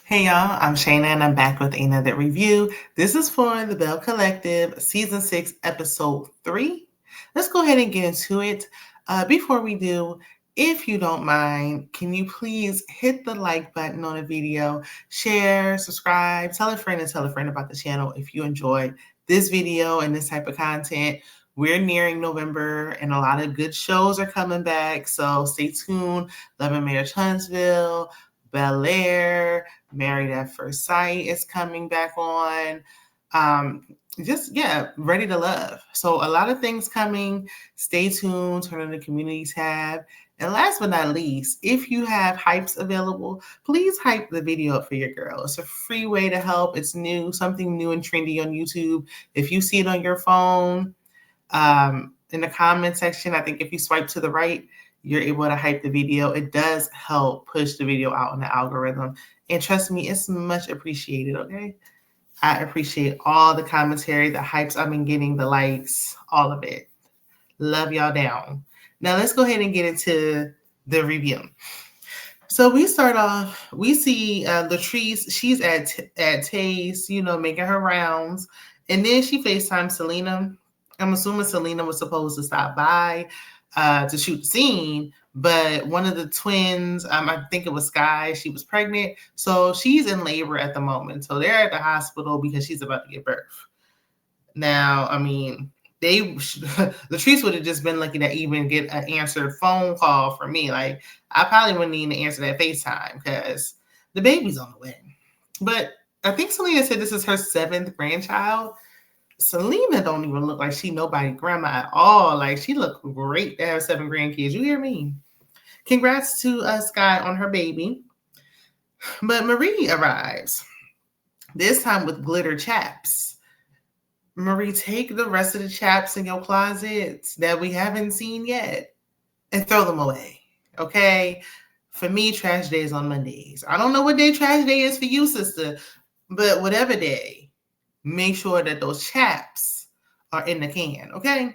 Hey y'all, I'm Shayna and I'm back with another review. This is for the Belle Collective, Season 6, Episode 3. Let's go ahead and get into it. Before we do, if you don't mind, can you please hit the like button on the video, share, subscribe, tell a friend and tell a friend about the channel if you enjoyed this video and this type of content. We're nearing November and a lot of good shows are coming back, so stay tuned. Love and Mayor Huntsville, Bel Air, Married at First Sight is coming back on. Ready to love. So a lot of things coming. Stay tuned, turn on the community tab. And last but not least, if you have hypes available, please hype the video up for your girl. It's a free way to help. It's new, something new and trendy on YouTube. If you see it on your phone, in the comment section, I think if you swipe to the right, you're able to hype the video. It does help push the video out in the algorithm. And trust me, it's much appreciated, okay? I appreciate all the commentary, the hypes I've been getting, the likes, all of it. Love y'all down. Now let's go ahead and get into the review. So we start off, we see Latrice, she's at Taste, making her rounds. And then she FaceTimes Selena. I'm assuming Selena was supposed to stop by to shoot the scene, but one of the twins, I think it was Sky, she was pregnant. So she's in labor at the moment. So they're at the hospital because she's about to give birth. Now, I mean, Latrice would have just been lucky to even get an answered phone call from me. Like, I probably wouldn't need to answer that FaceTime because the baby's on the way. But I think Selena said this is her 7th grandchild. Selena don't even look like she nobody grandma at all. Like, she looked great to have 7 grandkids. You hear me? Congrats to Sky on her baby. But Marie arrives, this time with glitter chaps. Marie, take the rest of the chaps in your closets that we haven't seen yet and throw them away, okay? For me, trash day is on Mondays. I don't know what day trash day is for you, sister, but whatever day, make sure that those chaps are in the can, okay?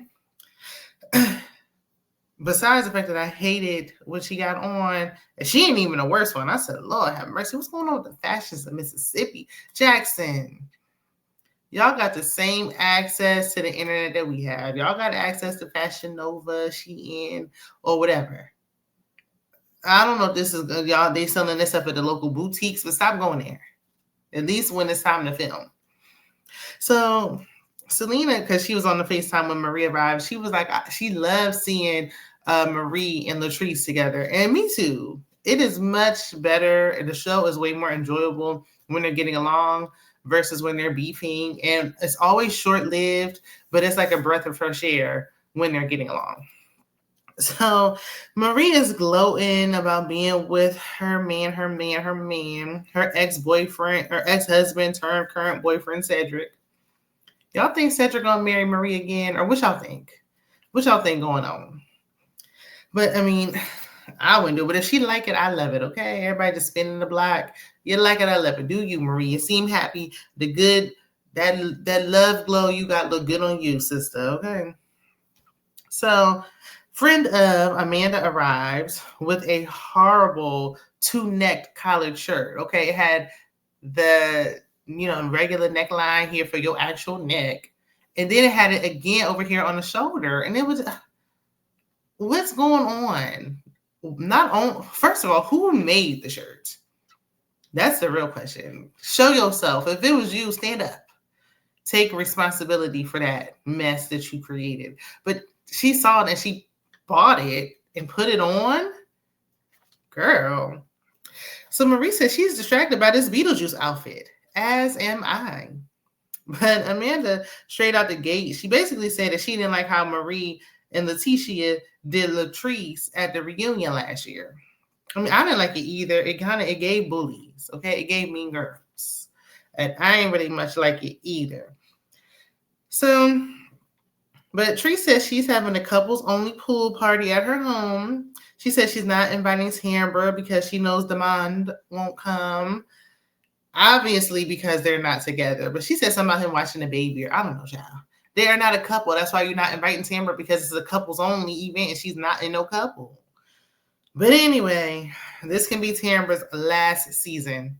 Besides the fact that I hated what she got on, and she ain't even the worst one. I said, Lord have mercy, what's going on with the fashions of Mississippi? Jackson, y'all got the same access to the internet that we have. Y'all got access to Fashion Nova, Shein, or whatever. I don't know if this is y'all. They selling this stuff at the local boutiques, but stop going there. At least when it's time to film. So Selena, because she was on the FaceTime when Marie arrived, she was like, she loves seeing Marie and Latrice together, and me too. It is much better, and the show is way more enjoyable when they're getting along versus when they're beefing. And it's always short-lived, but it's like a breath of fresh air when they're getting along. So Marie is gloating about being with her ex-boyfriend, her ex-husband turned current boyfriend, Cedric. Y'all think Cedric gonna marry Marie again? Or what y'all think? What y'all think going on? But I mean, I wouldn't do it. But if she like it, I love it. Okay, everybody just spinning the block. You like it, I love it. Do you, Marie? You seem happy. The good, that love glow you got look good on you, sister. Okay. So, friend of Amanda arrives with a horrible 2-necked collared shirt. Okay, it had the regular neckline here for your actual neck, and then it had it again over here on the shoulder, and it was what's going on? Not on, first of all, who made the shirt? That's the real question. Show yourself. If it was you, stand up. Take responsibility for that mess that you created. But she saw it and she bought it and put it on. Girl. So Marie says she's distracted by this Beetlejuice outfit, as am I. But Amanda, straight out the gate, she basically said that she didn't like how Marie and Leticia did Latrice at the reunion last year. I mean, I didn't like it either. It gave bullies, okay? It gave mean girls. And I ain't really much like it either. So, but Tree says she's having a couples only pool party at her home. She says she's not inviting Tambra because she knows Demand won't come. Obviously, because they're not together. But she said something about him watching the baby. I don't know, child. They are not a couple. That's why you're not inviting Tambra, because it's a couples only event and she's not in no couple. But anyway, this can be Tambra's last season.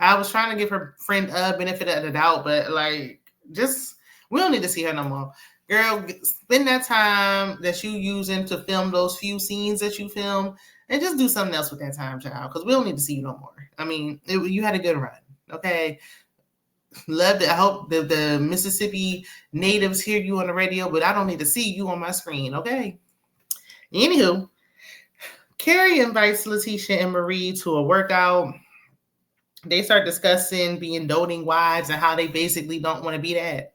I was trying to give her friend a benefit of the doubt, but like, just we don't need to see her no more. Girl, spend that time that you using to film those few scenes that you film, and just do something else with that time, child. Because we don't need to see you no more. I mean, you had a good run, okay? Loved it. I hope the Mississippi natives hear you on the radio, but I don't need to see you on my screen, okay? Anywho, Carrie invites Letitia and Marie to a workout. They start discussing being doting wives and how they basically don't want to be that.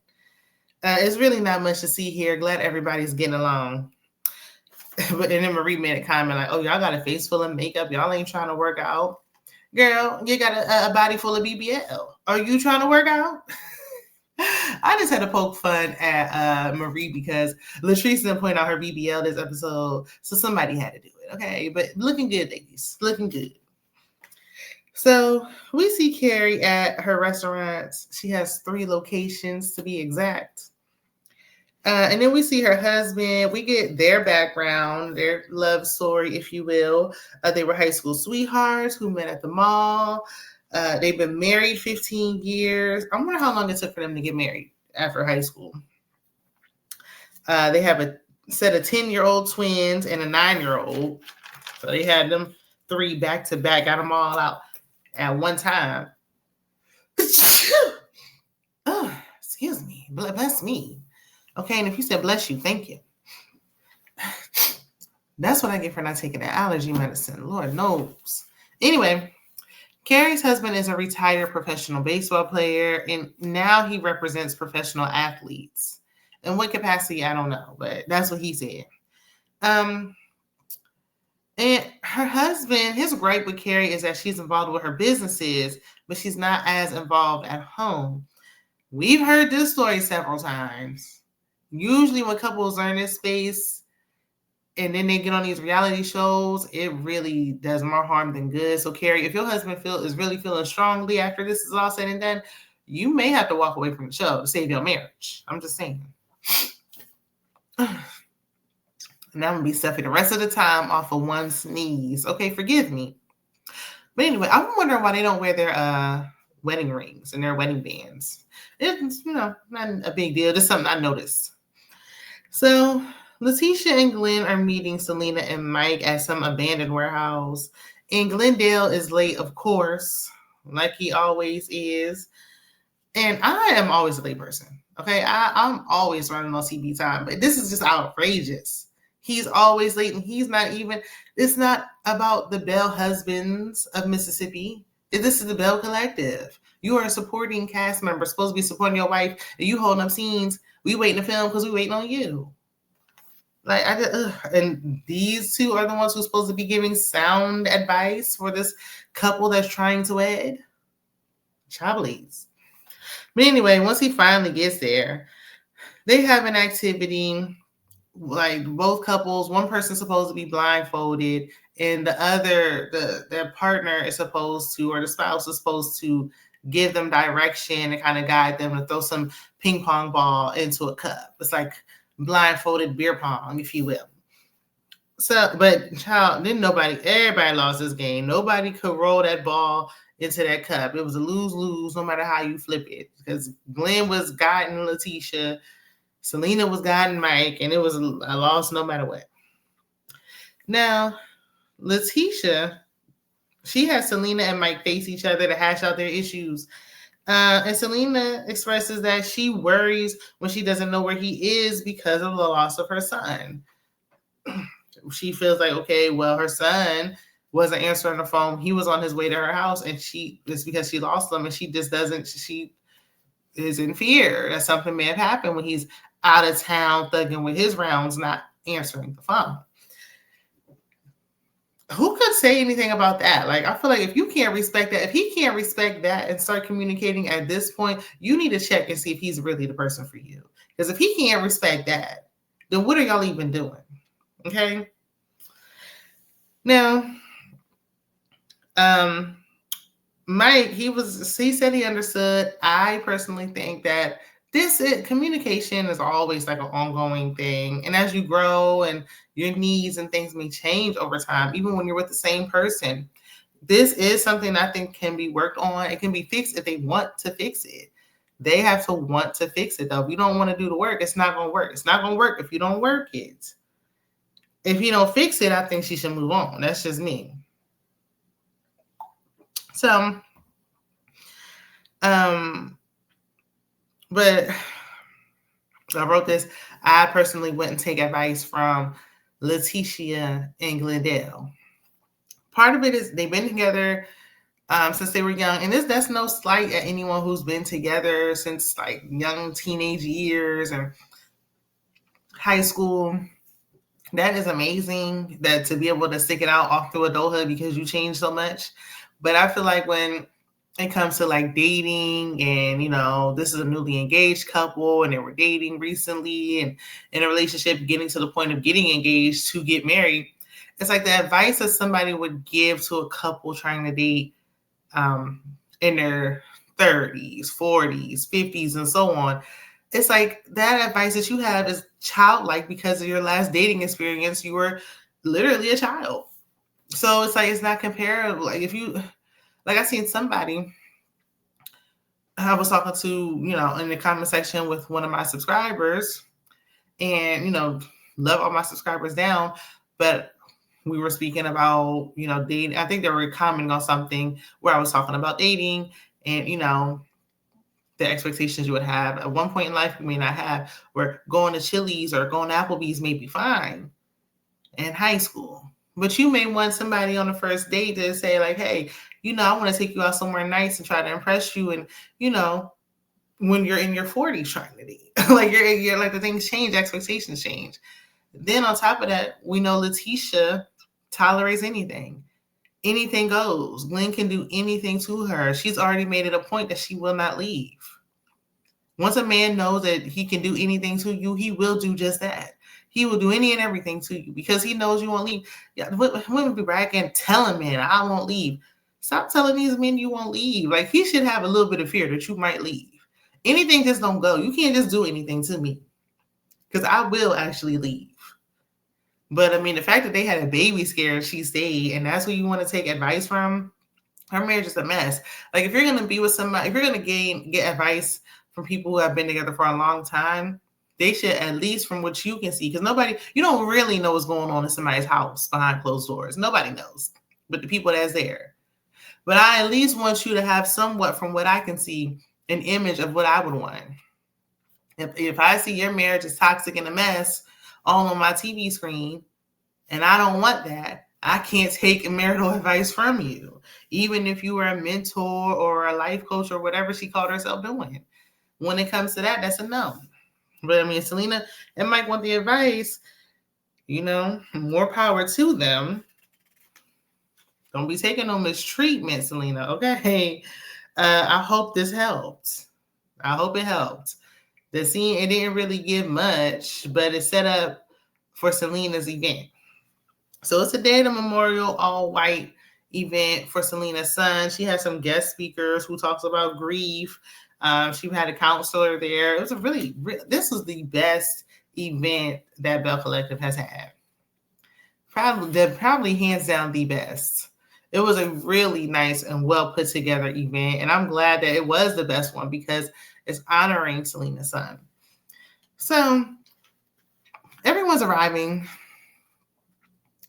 It's really not much to see here. Glad everybody's getting along. But then Marie made a comment like, "Oh, y'all got a face full of makeup. Y'all ain't trying to work out. Girl, you got a body full of BBL. Are you trying to work out?" I just had to poke fun at Marie because Latrice didn't point out her BBL this episode, so somebody had to do it, okay? But looking good, ladies. Looking good. So we see Carrie at her restaurants. She has 3 locations to be exact. And then we see her husband. We get their background, their love story, if you will. They were high school sweethearts who met at the mall. They've been married 15 years. I wonder how long it took for them to get married after high school. They have a set of 10-year-old twins and a 9-year-old. So they had them 3 back to back, got them all out at one time. Oh, excuse me. Bless me. Okay, and if you said bless you, thank you. That's what I get for not taking that allergy medicine. Lord knows. Anyway, Carrie's husband is a retired professional baseball player, and now he represents professional athletes. In what capacity, I don't know, but that's what he said. And her husband, his gripe with Carrie is that she's involved with her businesses, but she's not as involved at home. We've heard this story several times. Usually when couples are in this space and then they get on these reality shows, it really does more harm than good. So Carrie, if your husband is really feeling strongly after this is all said and done, you may have to walk away from the show to save your marriage. I'm just saying. And I'm going to be stuffy the rest of the time off of one sneeze. Okay, forgive me. But anyway, I'm wondering why they don't wear their wedding rings and their wedding bands. It's, not a big deal. Just something I noticed. So Letitia and Glen are meeting Selena and Mike at some abandoned warehouse. And Glendale is late, of course, like he always is. And I am always a late person. Okay, I'm always running on CB time, but this is just outrageous. He's always late, and he's not even. It's not about the Belle husbands of Mississippi. This is the Belle Collective. You are a supporting cast member, supposed to be supporting your wife, and you holding up scenes. We waiting to film because we waiting on you. Like and these 2 are the ones who's supposed to be giving sound advice for this couple that's trying to wed. Chobblies. But anyway, once he finally gets there, they have an activity. Like both couples, one person's supposed to be blindfolded, and the other, their partner is supposed to, or the spouse is supposed to give them direction and kind of guide them to throw some ping pong ball into a cup. It's like blindfolded beer pong, if you will. So, but child, everybody lost this game. Nobody could roll that ball into that cup. It was a lose-lose no matter how you flip it, because Glen was guiding Letitia, Selena was guiding Mike, and it was a loss no matter what. Now, Letitia, she has Selena and Mike face each other to hash out their issues. And Selena expresses that she worries when she doesn't know where he is because of the loss of her son. She feels like, okay, well, her son wasn't answering the phone. He was on his way to her house, and it's because she lost him, and she is in fear that something may have happened when he's out of town thugging with his rounds, not answering the phone. Who could say anything about that? Like, I feel like if you can't respect that, if he can't respect that and start communicating at this point, you need to check and see if he's really the person for you. Because if he can't respect that, then what are y'all even doing? Okay. Now, Mike, he said he understood. I personally think that communication is always like an ongoing thing. And as you grow and your needs and things may change over time, even when you're with the same person, this is something I think can be worked on. It can be fixed if they want to fix it. They have to want to fix it, though. If you don't want to do the work, it's not going to work. It's not going to work if you don't work it. If you don't fix it, I think she should move on. That's just me. So, but I wrote this. I personally wouldn't take advice from Letitia and Glendale. Part of it is they've been together since they were young, and that's no slight at anyone who's been together since like young teenage years and high school. That is amazing that to be able to stick it out off through adulthood because you changed so much. But I feel like when it comes to like dating and, you know, this is a newly engaged couple and they were dating recently and in a relationship, getting to the point of getting engaged to get married, it's like the advice that somebody would give to a couple trying to date in their 30s, 40s, 50s, and so on. It's like that advice that you have is childlike because of your last dating experience. You were literally a child. So it's like, it's not comparable. Like if you, like I seen somebody, I was talking to, you know, in the comment section with one of my subscribers and, you know, love all my subscribers down, but we were speaking about, you know, dating. I think they were commenting on something where I was talking about dating and, you know, the expectations you would have at one point in life you may not have, where going to Chili's or going to Applebee's may be fine in high school. But you may want somebody on the first date to say like, hey, you know, I want to take you out somewhere nice and try to impress you. And, you know, when you're in your 40s trying to date, like you're like the things change, expectations change. Then on top of that, we know Letitia tolerates anything. Anything goes. Glenn can do anything to her. She's already made it a point that she will not leave. Once a man knows that he can do anything to you, he will do just that. He will do any and everything to you because he knows you won't leave. Yeah, women be bragging, telling men, I won't leave. Stop telling these men you won't leave. Like, he should have a little bit of fear that you might leave. Anything just don't go. You can't just do anything to me because I will actually leave. But I mean, the fact that they had a baby scare and she stayed, and that's who you want to take advice from, her marriage is a mess. Like, if you're going to be with somebody, if you're going to get advice from people who have been together for a long time, they should, at least from what you can see, because you don't really know what's going on in somebody's house behind closed doors. Nobody knows but the people that's there. But I at least want you to have somewhat, from what I can see, an image of what I would want. If I see your marriage is toxic and a mess all on my TV screen, and I don't want that, I can't take marital advice from you, even if you were a mentor or a life coach or whatever she called herself doing. When it comes to that, that's a no. But I mean, Selena and Mike want the advice, you know, more power to them. Don't be taking no mistreatment, Selena, okay? I hope this helped. I hope it helped. The scene, it didn't really give much, but it's set up for Selena's event. So it's a Day of the Memorial all-white event for Selena's son. She has some guest speakers who talks about grief. She had a counselor there. It was this was the best event that Belle Collective has had. Probably hands down the best. It was a really nice and well put together event. And I'm glad that it was the best one because it's honoring Selena's son. So everyone's arriving.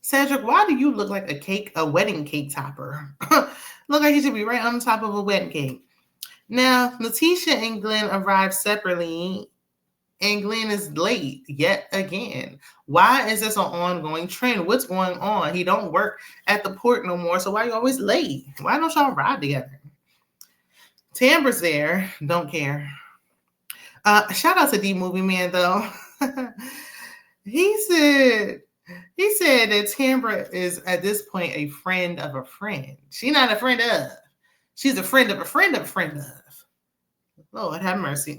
Cedric, why do you look like a wedding cake topper? Look like you should be right on top of a wedding cake. Now, Letitia and Glen arrived separately, and Glen is late yet again. Why is this an ongoing trend? What's going on? He don't work at the port no more, so why are you always late? Why don't y'all ride together? Tambra's there. Don't care. Shout out to D Movie Man, though. He said that Tambra is, at this point, a friend of a friend. She's not a friend of. She's a friend of a friend of a friend of. Lord have mercy.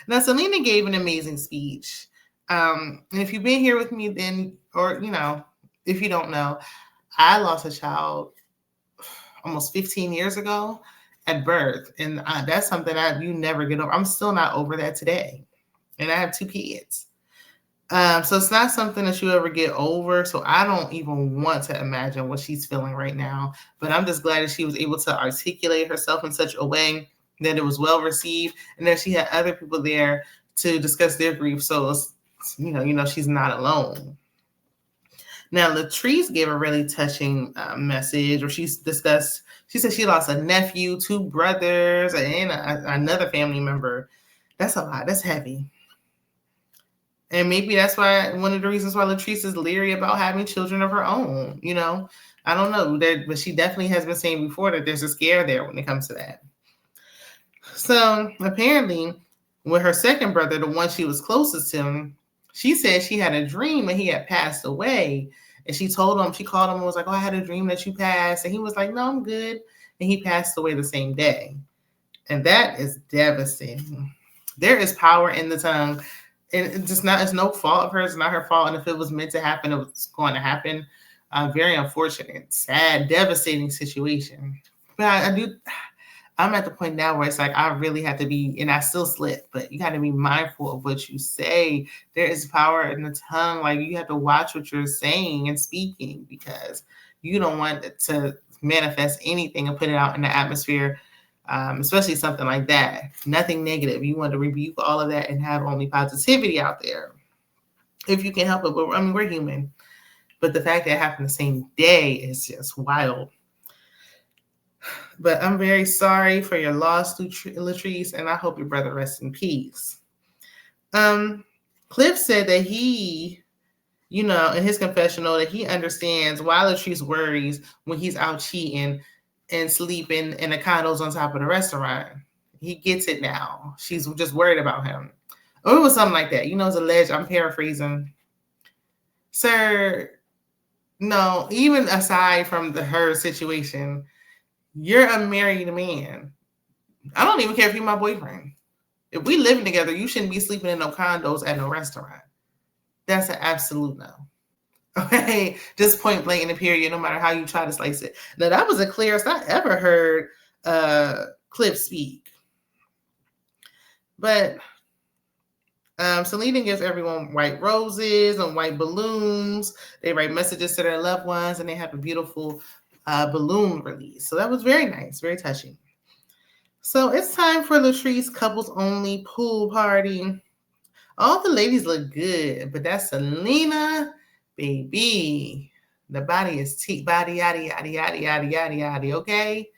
Now, Selena gave an amazing speech. And if you've been here with me, then, or, you know, if you don't know, I lost a child almost 15 years ago at birth. And that's something you never get over. I'm still not over that today. And I have 2 kids. So it's not something that you ever get over. So I don't even want to imagine what she's feeling right now. But I'm just glad that she was able to articulate herself in such a way that it was well received, and that she had other people there to discuss their grief. So it's, she's not alone. Now, Latrice gave a really touching message, where she said she lost a nephew, two brothers, and another family member. That's a lot. That's heavy. And maybe that's why one of the reasons why Latrice is leery about having children of her own. I don't know, but she definitely has been saying before that there's a scare there when it comes to that. So apparently, with her second brother, the one she was closest to, she said she had a dream that he had passed away. And she called him and was like, "Oh, I had a dream that you passed." And he was like, "No, I'm good." And he passed away the same day. And that is devastating. There is power in the tongue. And it's no fault of hers. It's not her fault. And if it was meant to happen, it was going to happen. Very unfortunate, sad, devastating situation. But I'm at the point now where it's like I really have to be, and I still slip, but you got to be mindful of what you say. There is power in the tongue. Like, you have to watch what you're saying and speaking, because you don't want it to manifest anything and put it out in the atmosphere, especially something like that. Nothing negative. You want to rebuke all of that and have only positivity out there if you can help it. But we're human. But the fact that it happened the same day is just wild. But I'm very sorry for your loss, Latrice, and I hope your brother rests in peace. Cliff said that he, in his confessional, that he understands why Latrice worries when he's out cheating and sleeping in the condos on top of the restaurant. He gets it now. She's just worried about him. Or it was something like that. It's alleged. I'm paraphrasing. Sir, no, even aside from her situation, you're a married man. I don't even care if you're my boyfriend. If we living together, you shouldn't be sleeping in no condos at no restaurant. That's an absolute no. Okay, just point blank in the period, no matter how you try to slice it. Now, that was the clearest I ever heard Cliff speak. But Selena gives everyone white roses and white balloons. They write messages to their loved ones, and they have a beautiful balloon release. So that was very nice, very touching. So it's time for Latrice couples only pool party. All the ladies look good, but that's Selena, baby. The body is body yada yada yada yada yada yada. Okay,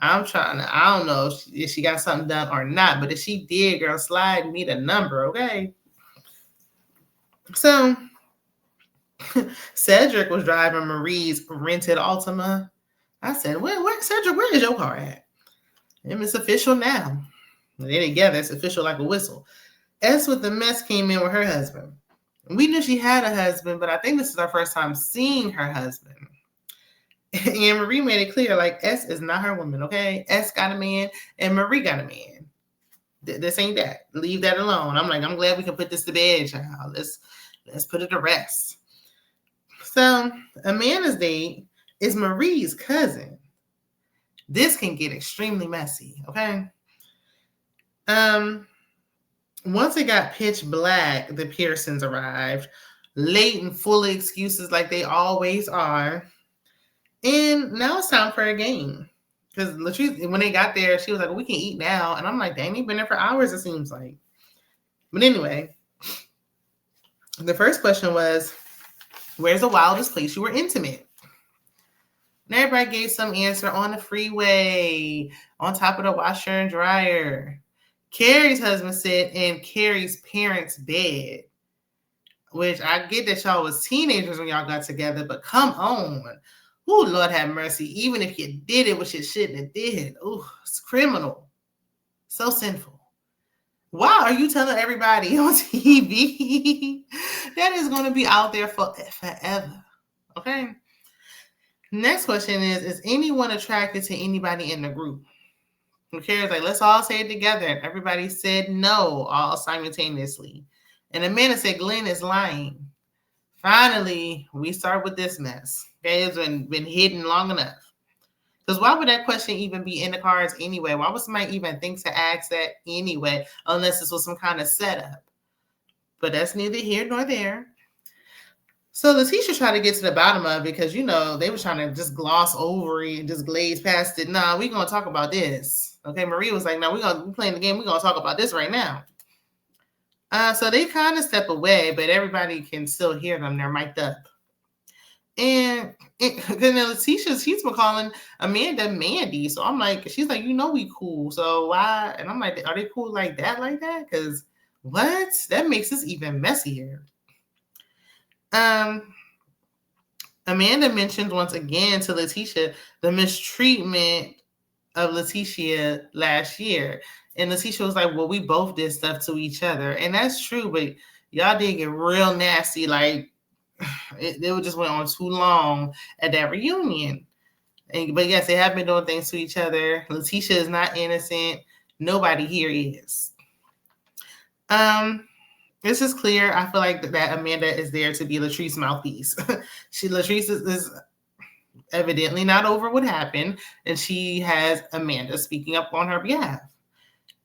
I don't know if she got something done or not, but if she did, girl, slide me the number, okay? So Cedric was driving Marie's rented Altima. I said, where Cedric, where is your car at? And it's official now. They're together. It's official like a whistle. S with the mess came in with her husband. We knew she had a husband, but I think this is our first time seeing her husband. And Marie made it clear, like, S is not her woman, okay? S got a man, and Marie got a man. This ain't that. Leave that alone. I'm glad we can put this to bed, child. Let's put it to rest. So Amanda's date is Marie's cousin. This can get extremely messy, okay? Once it got pitch black, the Pearsons arrived, late and full of excuses like they always are. And now it's time for a game. Because Latrice, when they got there, she was like, "We can eat now." And I'm like, "Dang, they've been there for hours, it seems like." But anyway, the first question was, where's the wildest place you were intimate? And everybody gave some answer: on the freeway, on top of the washer and dryer. Carrie's husband said in Carrie's parents' bed, which I get that y'all was teenagers when y'all got together, but come on. Oh, Lord have mercy. Even if you did it, which you shouldn't have did. Oh, it's criminal. So sinful. Why are you telling everybody on TV? That is going to be out there forever. Okay. Next question is anyone attracted to anybody in the group? Who cares? Like, let's all say it together. And everybody said no, all simultaneously. And Amanda said Glen is lying. Finally, we start with this mess. Okay, it's been hidden long enough. Because why would that question even be in the cards anyway? Why would somebody even think to ask that anyway, unless this was some kind of setup? But that's neither here nor there. So Letitia tried to get to the bottom of it because, they were trying to just gloss over it and just glaze past it. Nah, we're going to talk about this. Okay, Marie was like, no, we're playing the game. We're going to talk about this right now. So they kind of step away, but everybody can still hear them. They're mic'd up. And then Letitia, she's been calling Amanda Mandy. So I'm like, she's like, we cool. So why? And I'm like, are they cool like that? Because what? That makes this even messier. Amanda mentioned once again to Letitia the mistreatment of Letitia last year. And Letitia was like, well, we both did stuff to each other. And that's true, but y'all did get real nasty. Like, it just went on too long at that reunion. But yes, they have been doing things to each other. Letitia is not innocent. Nobody here is. This is clear. I feel like that Amanda is there to be Latrice's mouthpiece. Latrice is evidently not over what happened, and she has Amanda speaking up on her behalf.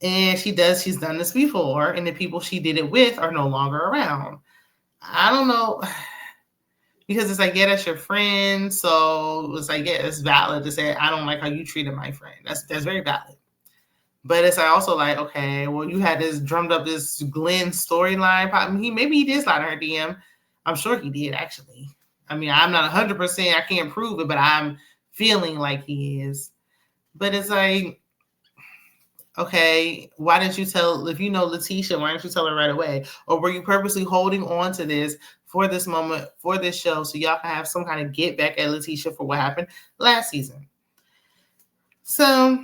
And she's done this before, and the people she did it with are no longer around. I don't know, because it's like, yeah, that's your friend, so it's like, yeah, it's valid to say, I don't like how you treated my friend. That's very valid. But it's also like, okay, well, you had drummed up this Glen storyline. Maybe he did slide in her DM. I'm sure he did, actually. I mean, I'm not 100%. I can't prove it, but I'm feeling like he is. But it's like, okay, why didn't you tell, if you know Letitia, why didn't you tell her right away? Or were you purposely holding on to this for this moment, for this show, so y'all can have some kind of get back at Letitia for what happened last season? So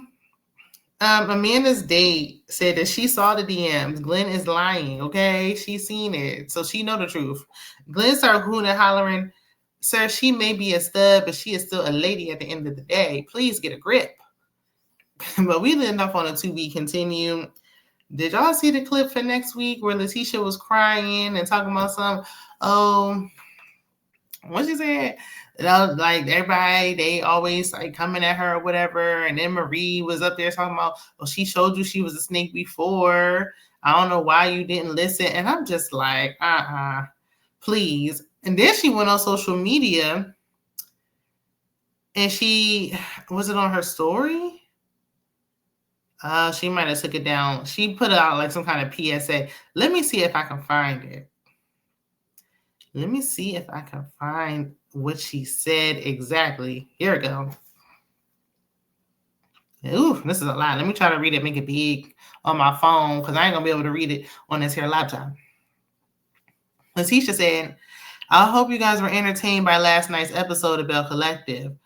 Amanda's date said that she saw the DMs. Glen is lying, okay? She's seen it, so she know the truth. Glen started hooting and hollering, sir, she may be a stud, but she is still a lady at the end of the day. Please get a grip. But we ended up on a to be continued. Did y'all see the clip for next week where Letitia was crying and talking about what she said? Like everybody, they always like coming at her or whatever. And then Marie was up there talking about, well, she showed you she was a snake before. I don't know why you didn't listen. And I'm just like, please. And then she went on social media and was it on her story? She might have took it down. She put out like some kind of PSA. Let me see if I can find it. Let me see if I can find what she said exactly. Here we go. Ooh, this is a lot. Let me try to read it, make it big on my phone, because I ain't going to be able to read it on this here laptop. Letitia said, I hope you guys were entertained by last night's episode of Belle Collective.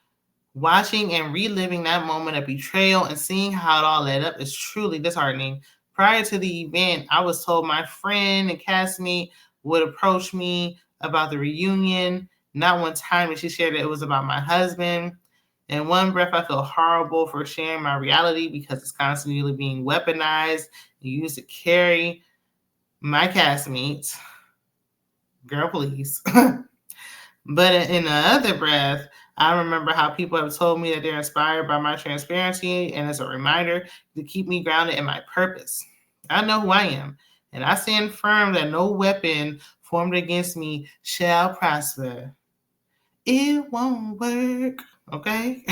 Watching and reliving that moment of betrayal and seeing how it all led up is truly disheartening. Prior to the event, I was told my friend and castmate would approach me about the reunion. Not one time did she share that it was about my husband. In one breath, I feel horrible for sharing my reality because it's constantly being weaponized and used to carry my castmates. Girl, please. But in the other breath, I remember how people have told me that they're inspired by my transparency, and as a reminder to keep me grounded in my purpose. I know who I am, and I stand firm that no weapon formed against me shall prosper. It won't work, okay?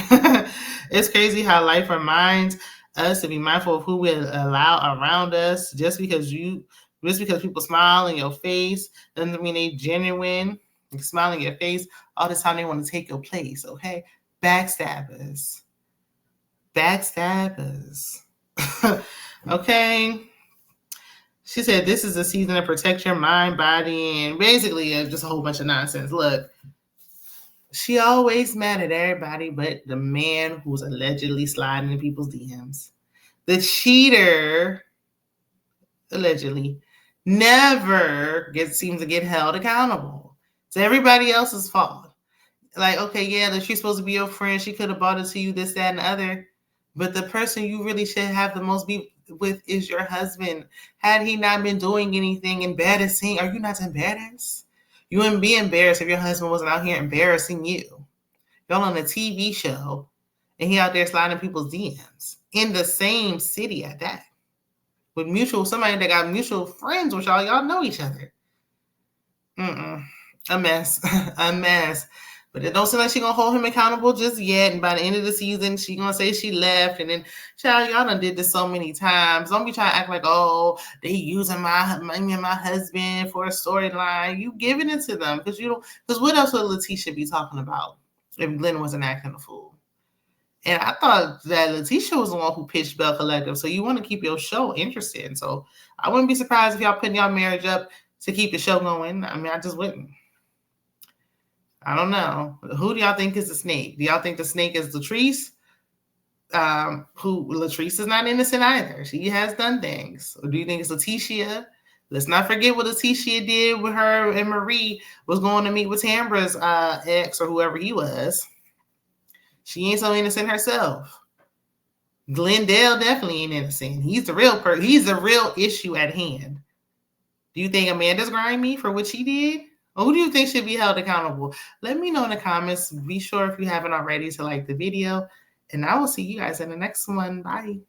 It's crazy how life reminds us to be mindful of who we allow around us. Just because people smile in your face doesn't mean they genuine. You smile in your face all the time, they want to take your place, okay? Backstabbers. Okay? She said this is a season to protect your mind, body, and basically just a whole bunch of nonsense. Look, she always mad at everybody but the man who's allegedly sliding in people's DMs. The cheater, allegedly, never seems to get held accountable. It's everybody else's fault. Like, okay, yeah, she's supposed to be your friend. She could have bought it to you, this, that, and the other. But the person you really should have the most beef with is your husband. Had he not been doing anything embarrassing, are you not embarrassed? You wouldn't be embarrassed if your husband wasn't out here embarrassing you. Y'all on a TV show, and he out there sliding people's DMs in the same city at that. With somebody that got mutual friends with y'all. Y'all know each other. A mess. A mess. But it don't seem like she gonna hold him accountable just yet. And by the end of the season, she gonna say she left. And then, child, y'all done did this so many times. Don't be trying to act like, oh, they using me and my husband for a storyline. You giving it to them because you don't. Because what else would Letitia be talking about if Glenn wasn't acting a fool? And I thought that Letitia was the one who pitched Belle Collective. So you want to keep your show interesting. So I wouldn't be surprised if y'all putting y'all marriage up to keep the show going. I mean, I just wouldn't. I don't know. Who do y'all think is the snake? Do y'all think the snake is Latrice? Who Latrice is not innocent either. She has done things. Or do you think it's Letitia? Let's not forget what Letitia did with her and Marie was going to meet with Tambra's ex or whoever he was. She ain't so innocent herself. Glendale definitely ain't innocent. He's the real person. He's the real issue at hand. Do you think Amanda's grimy for what she did? Or who do you think should be held accountable? Let me know in the comments. Be sure if you haven't already to like the video. And I will see you guys in the next one. Bye.